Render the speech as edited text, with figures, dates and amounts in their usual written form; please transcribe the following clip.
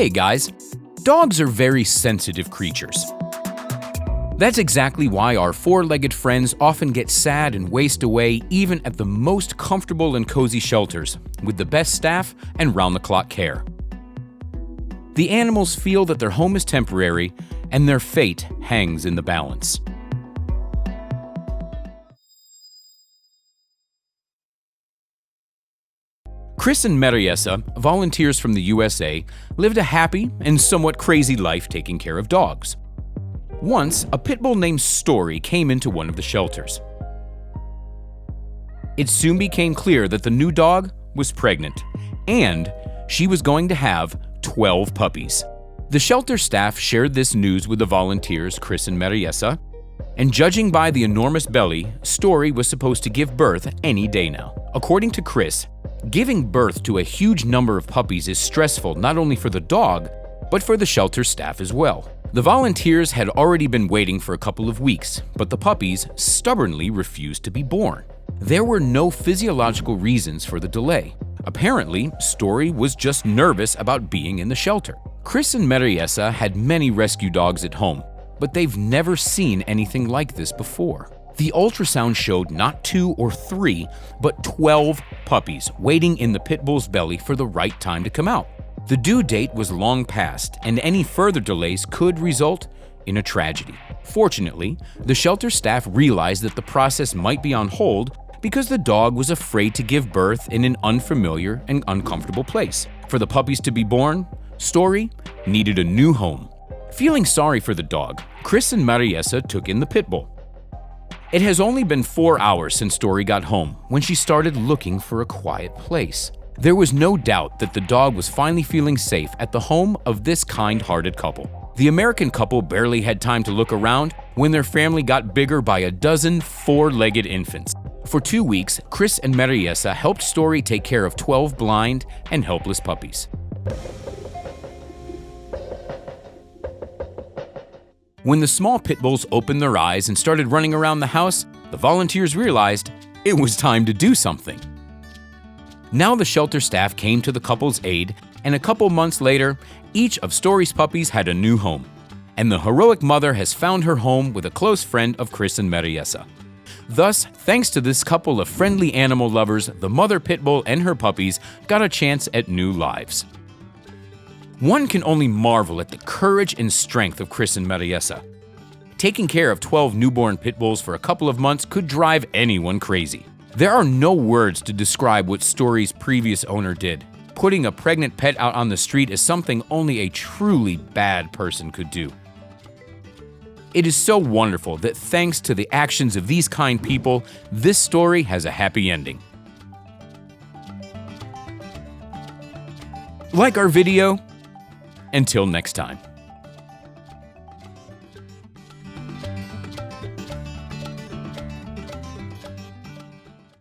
Hey guys, dogs are very sensitive creatures. That's exactly why our four-legged friends often get sad and waste away even at the most comfortable and cozy shelters, with the best staff and round-the-clock care. The animals feel that their home is temporary and their fate hangs in the balance. Chris and Mariessa, volunteers from the USA, lived a happy and somewhat crazy life taking care of dogs. Once, a pitbull named Story came into one of the shelters. It soon became clear that the new dog was pregnant, and she was going to have 12 puppies. The shelter staff shared this news with the volunteers, Chris and Mariessa, and judging by the enormous belly, Story was supposed to give birth any day now. According to Chris, giving birth to a huge number of puppies is stressful not only for the dog, but for the shelter staff as well. The volunteers had already been waiting for a couple of weeks, but the puppies stubbornly refused to be born. There were no physiological reasons for the delay. Apparently, Story was just nervous about being in the shelter. Chris and Mariessa had many rescue dogs at home, but they've never seen anything like this before. The ultrasound showed not 2 or 3, but 12 puppies waiting in the pit bull's belly for the right time to come out. The due date was long past, and any further delays could result in a tragedy. Fortunately, the shelter staff realized that the process might be on hold because the dog was afraid to give birth in an unfamiliar and uncomfortable place. For the puppies to be born, Story needed a new home. Feeling sorry for the dog, Chris and Mariessa took in the pit bull. It has only been 4 hours since Story got home when she started looking for a quiet place. There was no doubt that the dog was finally feeling safe at the home of this kind-hearted couple. The American couple barely had time to look around when their family got bigger by a dozen four-legged infants. For 2 weeks, Chris and Mariessa helped Story take care of 12 blind and helpless puppies. When the small pit bulls opened their eyes and started running around the house, the volunteers realized it was time to do something. Now the shelter staff came to the couple's aid, and a couple months later, each of Story's puppies had a new home. And the heroic mother has found her home with a close friend of Chris and Mariessa. Thus, thanks to this couple of friendly animal lovers, the mother pit bull and her puppies got a chance at new lives. One can only marvel at the courage and strength of Chris and Mariessa. Taking care of 12 newborn pit bulls for a couple of months could drive anyone crazy. There are no words to describe what Story's previous owner did. Putting a pregnant pet out on the street is something only a truly bad person could do. It is so wonderful that thanks to the actions of these kind people, this story has a happy ending. Like our video? Until next time.